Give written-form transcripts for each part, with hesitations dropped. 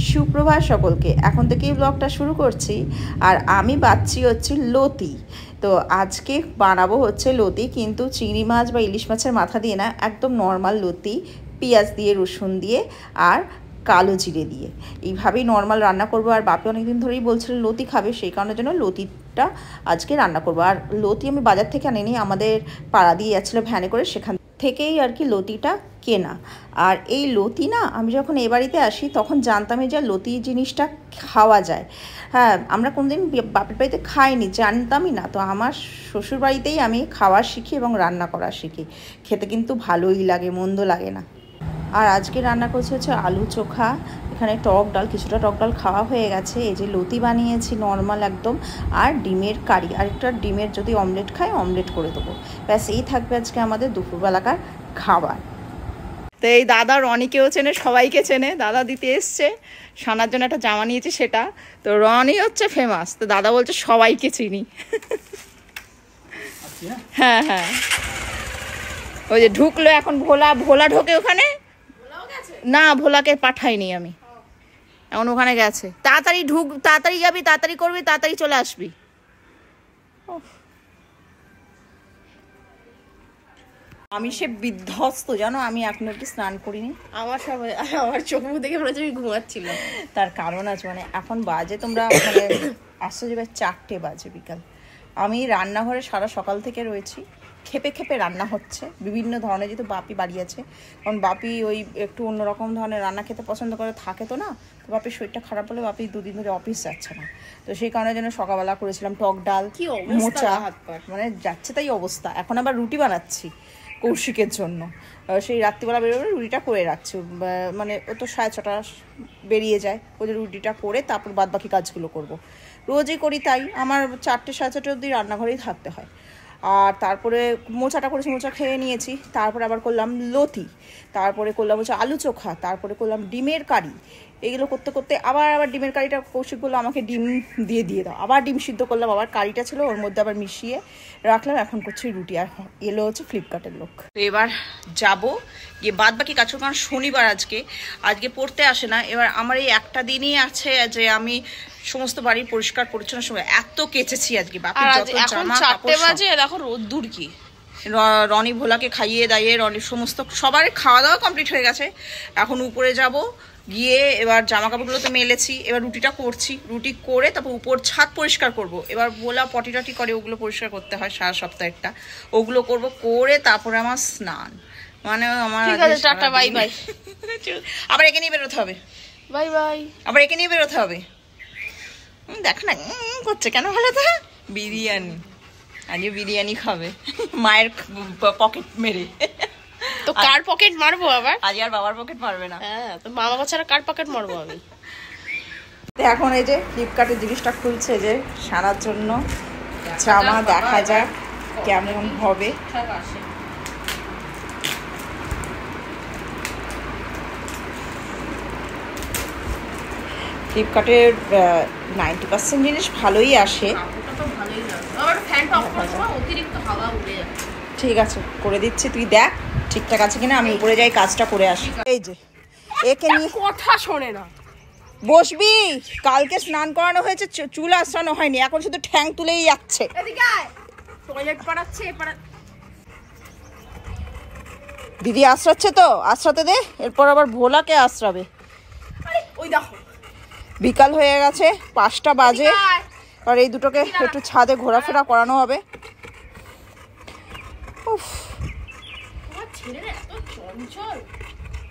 সুপ্রভাত সকলকে। এখন থেকেই ব্লগটা শুরু করছি। আর আমি বাচ্চি হচ্ছে লতি। তো আজকে বানাবো হচ্ছে লতি, কিন্তু চিংড়ি মাছ বা ইলিশ মাছের মাথা দিয়ে না, একদম নর্মাল লতি, পেঁয়াজ দিয়ে, রসুন দিয়ে আর কালো জিরে দিয়ে এইভাবেই নর্মাল রান্না করবো। আর বাপি অনেকদিন ধরেই বলছিল লতি খাবে, সেই কারণের জন্য লতিটা আজকে রান্না করবো। আর লতি আমি বাজার থেকে আনিনি, আমাদের পাড়া দিয়ে যাচ্ছিলো ভ্যানে করে, সেখান থেকেই আর কি লতিটা কেনা। আর এই লতি না, আমি যখন এ বাড়িতে আসি তখন জানতামই যে লতি জিনিসটা খাওয়া যায়। হ্যাঁ, আমরা কোনোদিন বাপের বাড়িতে খাইনি, জানতামই না। তো আমার শ্বশুর বাড়িতেই আমি খাওয়া শিখি এবং রান্না করা শিখি। খেতে কিন্তু ভালোই লাগে, মন্দ লাগে না। আর আজকে রান্না করছে হচ্ছে আলু চোখা, এখানে টক ডাল, কিছুটা টক ডাল খাওয়া হয়ে গেছে। এই যে লতি বানিয়েছি নর্মাল একদম, আর ডিমের কারি, আরেকটা ডিমের যদি অমলেট খাই অমলেট করে দেবো। ব্যাস এই থাকবে আজকে আমাদের দুপুরবেলাকার খাবার। তো এই দাদা রনিকেও চেনে, সবাইকে চেনে। দাদা দিতে এসছে, সানার জন্য একটা জামা নিয়েছি সেটা। তো রনি হচ্ছে ফেমাস, তো দাদা বলছে সবাইকে চিনি। হ্যাঁ হ্যাঁ, ওই যে ঢুকলো এখন। ভোলা ঢোকে ওখানে না, ভোলাকে পাঠাইনি আমি, এখন ওখানে গেছে। তাড়াতাড়ি ঢুক, তাড়াতাড়ি যাবি, তাড়াতাড়ি করবি, তাড়াতাড়ি চলে আসবি। আমি সে বিধ্বস্ত জানো, আমি এখন আর কি স্নান করিনি। আমার চোখ মুখ দেখে মনে হচ্ছে আমি ঘুমাচ্ছিলাম। তার কারণ আছে, মানে এখন বাজে, তোমরা মানে আসতে যাবে 4টে বাজে বিকাল। আমি রান্নাঘরে সারা সকাল থেকে রয়েছি, খেপে খেপে রান্না হচ্ছে বিভিন্ন ধরনের, যেহেতু বাপি বাড়ি আছে। কারণ বাপি ওই একটু অন্যরকম ধরনের রান্না খেতে পছন্দ করে, থাকে তো না। তো বাপির শরীরটা খারাপ হলে বাপি 2 দিন ধরে অফিস যাচ্ছে না। তো সেই কারণে যেন সকালবেলা করেছিলাম টক ডাল, মোচা, মানে যাচ্ছে তাই অবস্থা। এখন আবার রুটি বানাচ্ছি কৌশিকের জন্য। সেই রাত্রিবেলা বেরোবে রুটিটা করে রাখছি, মানে ও তো 6:30 বেরিয়ে যায়, ওদের রুটিটা করে তারপর বাদ বাকি কাজগুলো করব। রোজই করি তাই, আমার 4টে 4:30 অবধি রান্নাঘরেই থাকতে হয়। আর তারপরে মোচাটা করেছি, মোচা খেয়ে নিয়েছি। তারপরে আবার করলাম লতি, তারপরে করলাম হচ্ছে আলু চোখা, তারপরে করলাম ডিমের কারি। এগুলো করতে করতে আবার ডিমের কারিটা কৌশিক বললো আমাকে ডিম দিয়ে দাও। আবার ডিম সিদ্ধ করলাম, আবার কারিটা ছিল ওর মধ্যে আবার মিশিয়ে রাখলাম। এখন করছি রুটি। আর এলো হচ্ছে ফ্লিপকার্টের লোক। তো এবার যাবো গিয়ে বাদ বাকি কাজ, কারণ শনিবার আজকে পড়তে আসে না। এবার আমার এই একটা দিনই আছে যে আমি সমস্ত বাড়ি পরিষ্কার পরিচ্ছন্ন সময় এত কেচেছি আজকে। বাকি যত জামা কাপড়, বাজে দেখো রোদ্দুর কি। রনি ভোলাকে খাইয়ে দাইয়ে সমস্ত সবার খাওয়া দাওয়া কমপ্লিট হয়ে গেছে। এখন উপরে যাব, গিয়ে এবার জামা কাপড়গুলো তো মেলেছি, এবার রুটিটা করছি। রুটি করে তারপর উপর ছাদ পরিষ্কার করব। এবার ভোলা পটি টটি করে, ওগুলো পরিষ্কার করতে হয় সারা সপ্তাহেরটা, ওগুলো করব। করে তারপরে আমার স্নান, মানে আমার টাটা বাই বাই। আবার একে নিয়ে বেরোতে হবে, বাই বাই। আবার একে নিয়ে বেরোতে হবে। দেখ না করছে কেন, ভালো তো। বিরিয়ানি, আজকে বিরিয়ানি খাবে মায়ের পকেট মেরে। তো কার পকেট মারবো আবার? আজ আর বাবার পকেট মারবে না। হ্যাঁ, তো মা বাবা ছাড়া কার পকেট মারবো আমি? এখন এই যে ফ্লিপকার্টের জিনিসটা খুলছে, যে সারার জন্য জামা, দেখা যাক কেমন হবে। ফ্লিপকার্টের 90% জিনিস ভালোই আসে। ঠিক আছে, করে দিচ্ছি, তুই দেখ ঠিকঠাক আছে কিনা। আমি উপরে যাই, কাজটা করে আসি। এই যে একে নিয়ে কথা শোনে না। বসবি, কালকে স্নান করানো হয়েছে, চুল আঁচড়ানো হয়নি, এখন শুধু ঠ্যাং তুলেই যাচ্ছে। দিদি আঁচড়াচ্ছে তো, আঁচড়াতে দে, এরপর আবার ভোলাকে আঁচড়াবে। ওই দেখো বিকাল হয়ে গেছে, 5টা বাজে। আর এই দুটোকে একটু ছাদে ঘোরাফেরা করানো হবে।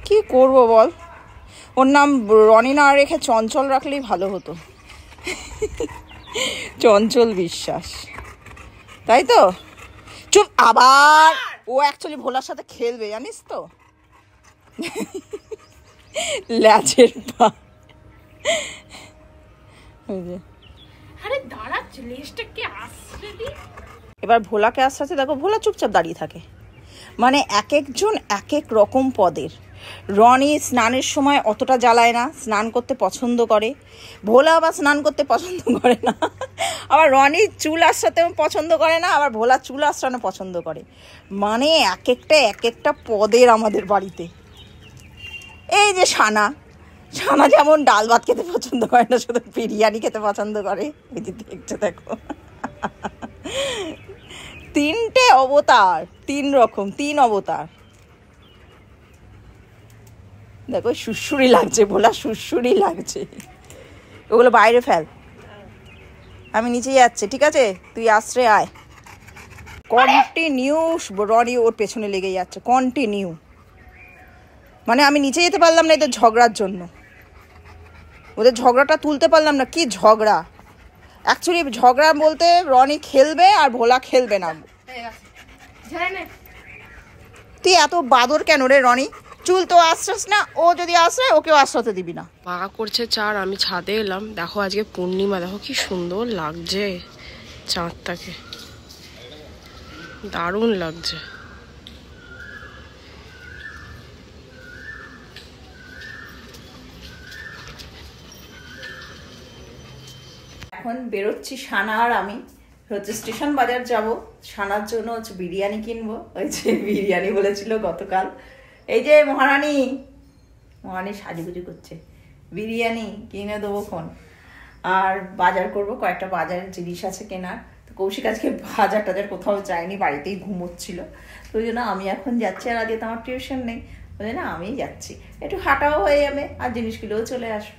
কি করব বল, ওর নাম রনি না রেখে চঞ্চল রাখলেই ভালো হতো। চঞ্চল বিশ্বাস, তাই তো। চুপ, আবার ও অ্যাকচুয়ালি ভোলার সাথে খেলবে জানিস তো। ল্যাচের পা। এবার ভোলাকে আসতে দেখো, ভোলা চুপচাপ দাঁড়িয়ে থাকে। মানে এক একজন এক এক রকম পদের। রনি স্নানের সময় অতটা জ্বালায় না, স্নান করতে পছন্দ করে। ভোলা আবার স্নান করতে পছন্দ করে না। আবার রনি চুল আঁচড়াতে পছন্দ করে না, আবার ভোলা চুল আঁচড়ানো পছন্দ করে। মানে এক একটা পদের আমাদের বাড়িতে। এই যে সানা, ছানা যেমন ডাল ভাত খেতে পছন্দ করে না, শুধু বিরিয়ানি খেতে পছন্দ করে। ওই যে দেখতে দেখো, 3টে অবতার, 3 রকম, 3 অবতার। দেখো সুরসুরি লাগছে, ভোলা সুরসুরি লাগছে। ওগুলো বাইরে ফেল, আমি নিচে যাচ্ছি, ঠিক আছে? তুই আশ্রয় আয়। কন্টিনিউ রনি ওর পেছনে লেগে যাচ্ছে, কন্টিনিউ। মানে আমি নিচে যেতে পারলাম না এদের ঝগড়ার জন্য, ওদের ঝগড়াটা তুলতে পারলাম না। কি ঝগড়া! অ্যাকচুয়ালি ঝগড়া বলতে রনি খেলবে আর ভোলা খেলবে না। তুই এত বাদর কেন রে রনি? চুল তো আশ্রাস না, ও যদি আশ্রয় ওকেও আশ্রাতে দিবি না। মা করছে চার, আমি ছাদে এলাম। দেখো আজকে পূর্ণিমা, দেখো কি সুন্দর লাগছে চাঁদটাকে, দারুণ লাগছে। এখন বেরোচ্ছি সানা আর আমি, হচ্ছে স্টেশন বাজার যাব। সানার জন্য হচ্ছে বিরিয়ানি কিনবো। ওই যে বিরিয়ানি বলেছিল গতকাল, এই যে মহারানী সাজুগুজু করছে, বিরিয়ানি কিনে দেবো খন। আর বাজার করব, কয়েকটা বাজারের জিনিস আছে কেনার। তো কৌশিক আজকে বাজার টাজার কোথাও যায়নি, বাড়িতেই ঘুমোচ্ছিল। তো ওই জন্য আমি এখন যাচ্ছি, আর আগে তো আমার টিউশন নেই, ওই জন্য আমিই যাচ্ছি। একটু হাঁটাও হয়ে যাবে আর জিনিসগুলোও চলে আসবে।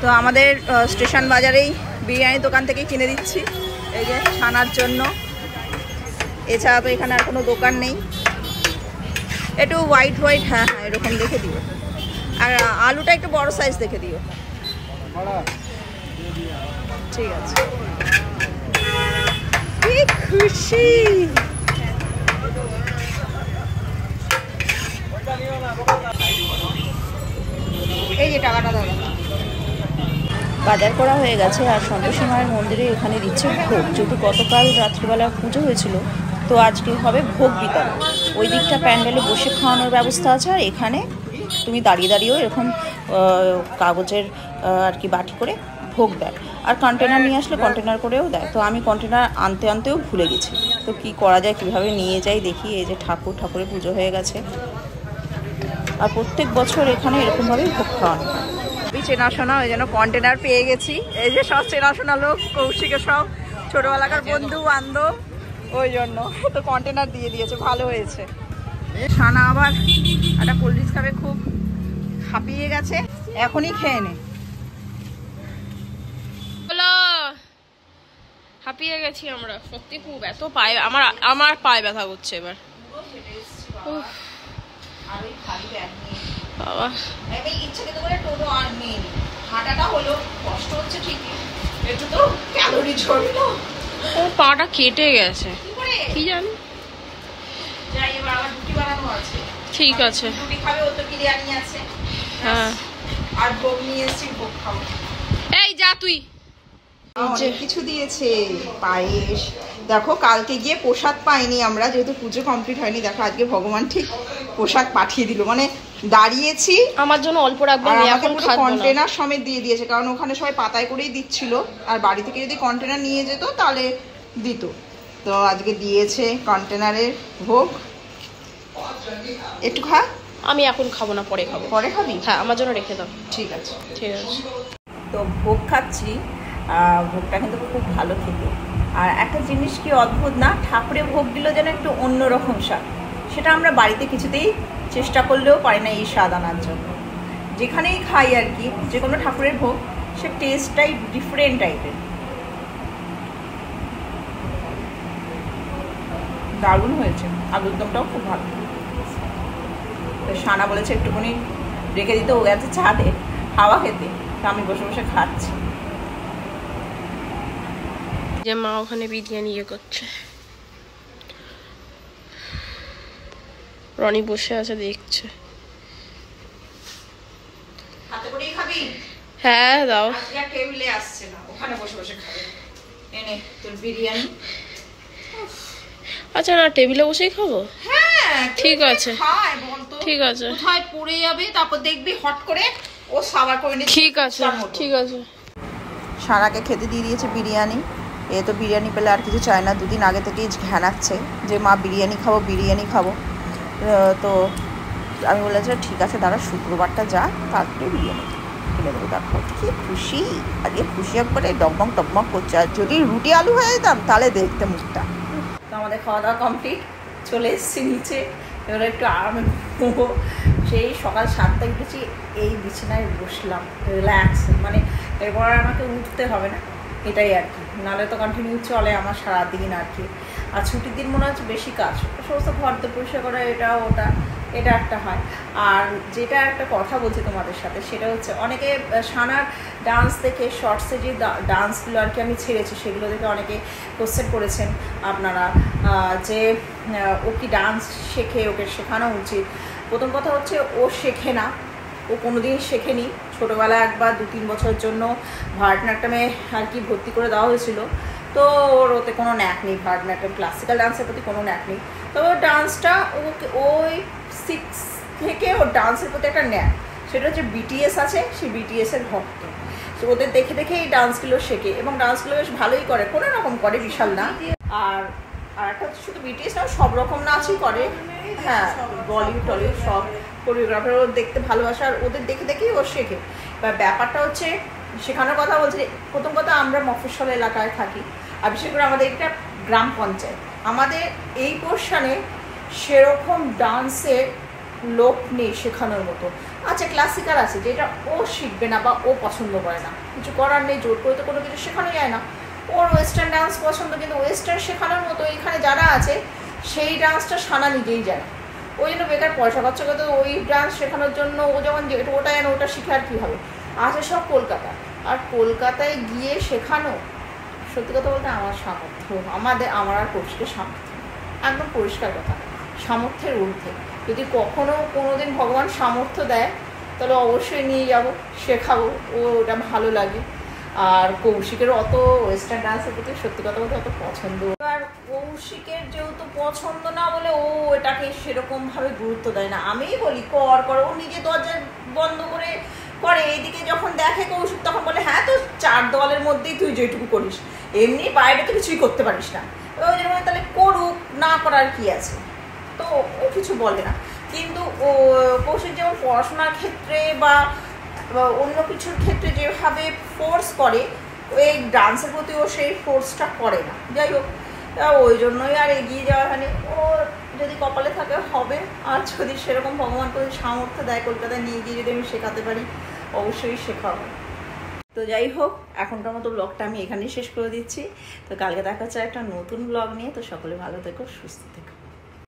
তো আমাদের স্টেশন বাজারেই বিরিয়ানির দোকান থেকে কিনে দিচ্ছি, এই যে ছানার জন্য। এছাড়া তো এখানে আর কোনো দোকান নেই। একটু হোয়াইট হোয়াইট, হ্যাঁ হ্যাঁ এরকম দেখে দিও। আর আলুটা একটু বড় সাইজ দেখে দিও। ঠিক আছে। কি খুশি! এই যে টাকাটা দাদা। বাজার করা হয়ে গেছে, আর সন্তোষী মায়ের মন্দিরে এখানে দিচ্ছে ভোগ। যেহেতু গতকাল রাত্রিবেলা পুজো হয়েছিল, তো আজকে হবে ভোগ বিতরণ। ওই দিকটা প্যান্ডেলে বসে খাওয়ানোর ব্যবস্থা আছে, আর এখানে তুমি দাঁড়িয়ে দাঁড়িয়েও এরকম কাগজের আর কি বাটি করে ভোগ দেয়। আর কন্টেনার নিয়ে আসলে কন্টেনার করেও দেয়। তো আমি কন্টেনার আনতেও ভুলে গেছি। তো কি করা যায়, কিভাবে নিয়ে যাই দেখি। এই যে ঠাকুরের পুজো হয়ে গেছে, আর প্রত্যেক বছর এখানে এরকমভাবেই ভোগ খাওয়ানো হয়। চেনাশোনা, ওই জন্য কন্টেনার পেয়ে গেছি। এই যে সব চেনাশোনা লোক, কৌশিকের সব ছোটবেলাকার বন্ধু বান্ধব, ওই জন্য তো কন্টেনার দিয়ে দিয়েছে, ভালো হয়েছে। ছানা আবার একটা কোল্ড ড্রিঙ্কস খাবে, খুব হাঁপিয়ে গেছে, এখনই খেয়ে নে। হাঁপিয়ে গেছি আমরা সত্যি খুব, এত পায়ে আমার পায়ে ব্যথা করছে এবার। বাবা আমি ইচ্ছে খেতে বলে টোটো আর নিয়ে নি, হাঁটাটা হলো কষ্ট হচ্ছে ঠিকই, একটু তো ক্যালোরি ঝরলো। ও পাটা কেটে গেছে, কি জানি। যাই, এবার আবার রুটি বানানো আছে। ঠিক আছে, রুটি খাবে, ও তো বিরিয়ানি আছে। হ্যাঁ, আর ভোগ নিয়ে এসেছি, ভোগ খাবো। এই যা তুই। অনেক কিছু দিয়েছে, পায়েস। দেখো কালকে গিয়ে প্রসাদ পাইনি আমরা, যেহেতু পুজো কমপ্লিট হয়নি। দেখো আজকে ভগবান ঠিক প্রসাদ পাঠিয়ে দিল, মানে দাঁড়িয়েছি আমার জন্য অল্প রাখবো, আমি এখন খাবো না। কন্টেনার সমেত দিয়ে দিয়েছে, কারণ ওখানে সবাই পাতায় করেই দিচ্ছিল, আর বাড়ি থেকে যদি কন্টেনার নিয়ে যেত তাহলে দিত। তো আজকে দিয়েছে কন্টেনারের ভোগ। একটু খা। আমি এখন খাবো না, পরে খাবো। পরে খাবি? হ্যাঁ, আমার জন্য রেখে দাও। ঠিক আছে, ঠিক আছে। তো ভোগ খাচ্ছি, ভোগটা কিন্তু খুব ভালো খেতে। আর একটা জিনিস কি অদ্ভুত না, ঠাকুরে ভোগ দিল যেন একটু অন্যরকম স্বাদ। সেটা আমরা বাড়িতে কিছুতেই চেষ্টা করলেও পারি না এই স্বাদ আনার জন্য। যেখানেই খাই আর কি, যে কোনো ঠাকুরের ভোগ, সে টেস্টটাই ডিফারেন্ট টাইপের। দারুণ হয়েছে, আলুর দমটাও খুব ভালো। তো সানা বলেছে একটুখানি রেখে দিতে, ও গেছে ছাদে হাওয়া খেতে, তো আমি বসে বসে খাচ্ছি। যে মা ওখানে বিরিয়ানি ইয়ে করছে, রনি বসে আছে দেখছে। হাতে করেই খাবি? হ্যাঁ দাও। আজকে টেবিলে আসছে না, ওখানে বসে বসে খাবে। এনে তোর বিরিয়ানি। আচ্ছা না, টেবিলে বসেই খাবো। হ্যাঁ ঠিক আছে, খায় বলতো। ঠিক আছে। কোথায় পড়ে যাবে, তারপর দেখবি হট করে ও সাবার করে নিচ্ছে। ঠিক আছে, ঠিক আছে। সারাকে খেতে দিয়ে দিয়েছে বিরিয়ানি, এ তো বিরিয়ানি পেলে আর কিছু চায় না, দুদিন আগে থেকেই ঘ্যানাচ্ছে যে মা বিরিয়ানি খাবো বিরিয়ানি খাবো। তো আমি বলেছি ঠিক আছে দাঁড়া শুক্রবারটা যা, তারপরে বিরিয়ানি কিনে দেবো। দেখো কি খুশি, আজকে খুশি একবারে ডগমগ টগমগ করছে। আর যদি রুটি আলু হয়ে যেতাম তাহলে দেখতে মুখটা। তো আমাদের খাওয়া দাওয়া কমপ্লিট, চলে এসেছি নিচে, এবার একটু আরামে ঘুমবো। সেই সকাল 7টায় উঠেছি, এই বিছানায় বসলাম রিল্যাক্স, মানে এরপর আমাকে উঠতে হবে না, এটাই আর কি। নাহলে তো কন্টিনিউ চলে আমার সারাদিন আর কি। আর ছুটির দিন মনে হচ্ছে বেশি কাজ, সমস্ত ঘর তো পরিষ্কার করা, এটা ওটা, এটা একটা হয়। আর যেটা একটা কথা বলছি তোমাদের সাথে, সেটা হচ্ছে অনেকে সানার ডান্স দেখে শর্টসে যে ডান্সগুলো আর কি আমি ছেড়েছি, সেগুলো দেখে অনেকে কোশ্চেন করেছেন আপনারা যে ও কি ডান্স শেখে, ওকে শেখানো উচিত। প্রথম কথা হচ্ছে ও শেখে না, ও কোনোদিন শেখেনি। ছোটোবেলায় একবার 2-3 বছরের জন্য ভারতনাট্যমে আর কি ভর্তি করে দেওয়া হয়েছিল, তো ওর ওতে কোনো ন্যাক নেই, ভারতনাট্যম ক্লাসিক্যাল ডান্সের প্রতি কোনো ন্যাক নেই। তবে ডান্সটা ওকে ওই 6 থেকে ওর ডান্সের প্রতি একটা ন্যাক, সেটা হচ্ছে বিটিএস আছে, সেই বিটিএসের ভক্ত। তো ওদের দেখে দেখে এই ডান্সগুলো শেখে এবং ডান্সগুলো বেশ ভালোই করে, কোনো রকম করে, বিশাল না। আর একটা হচ্ছে শুধু বিটিএস না, সব রকম নাচই করে, হ্যাঁ বলিউড টলিউড সব কোরিওগ্রাফার ওর দেখতে ভালোবাসে, আর ওদের দেখে দেখেই ও শেখে। বা ব্যাপারটা হচ্ছে শেখানোর কথা বলছি, প্রথম কথা আমরা মফস্বল এলাকায় থাকি, আর বিশেষ করে আমাদের একটা গ্রাম পঞ্চায়েত, আমাদের এই পোর্শনে সেরকম ডান্সের লোক নেই শেখানোর মতো। আচ্ছা ক্লাসিক্যাল আছে যেটা ও শিখবে না বা ও পছন্দ করে না, কিছু করার নেই, জোর করে তো কোনো কিছু শেখানো যায় না। ওর ওয়েস্টার্ন ডান্স পছন্দ, কিন্তু ওয়েস্টার্ন শেখানোর মতো এখানে যারা আছে সেই ডান্সটা সানা নিজেই জানে। ওই জন্য বেকার পয়সা খরচা করতে ওই ডান্স শেখানোর জন্য ও যখন ওটা জানে ওটা শিখে আর কী হবে। আছে সব কলকাতা, আর কলকাতায় গিয়ে শেখানো সত্যি কথা বলতে আমার সামর্থ্য, আমার আর কৌশিকের সামর্থ্য, একদম পরিষ্কার কথা, সামর্থ্যের ঊর্ধ্বে। যদি কখনো কোনোদিন ভগবান সামর্থ্য দেয় তাহলে অবশ্যই নিয়ে যাব, শেখাবো, ওটা ভালো লাগে। আর কৌশিকের অত ওয়েস্টার্ন ডান্সের প্রতি সত্যি কথা বলতে অত পছন্দ, আর কৌশিকের যেহেতু পছন্দ না বলে ও এটাকে সেরকমভাবে গুরুত্ব দেয় না। আমিই বলি কর, ও নিজে দরজা বন্ধ করে করে, এইদিকে যখন দেখে কৌশিক তখন বলে হ্যাঁ তো 4 দেওয়ালের মধ্যেই তুই যেটুকু করিস, এমনি বাইরে তো কিছুই করতে পারিস না। ওই জন্য তাহলে করুক, না করার কি আছে, তো ও কিছু বলে না। কিন্তু ও কৌশিক যেমন পড়াশোনার ক্ষেত্রে বা অন্য কিছুর ক্ষেত্রে যেভাবে ফোর্স করে, ওই ডান্সের প্রতি ও সেই ফোর্সটা করে না। যাই হোক, ওই জন্যই আর এগিয়ে যাওয়া হয়নি। ও যদি কপালে থাকে হবে, আর যদি সেরকম ভগবান করে সামর্থ্য দেয় কলকাতায় নিয়ে গিয়ে যদি আমি শেখাতে পারি অবশ্যই শেখাবো। তো যাই হোক, এখনকার মতো ব্লগটা আমি এখানেই শেষ করে দিচ্ছি। তো কালকে দেখা হচ্ছে একটা নতুন ব্লগ নিয়ে। তো সকলে ভালো থেকো, সুস্থ থেকো।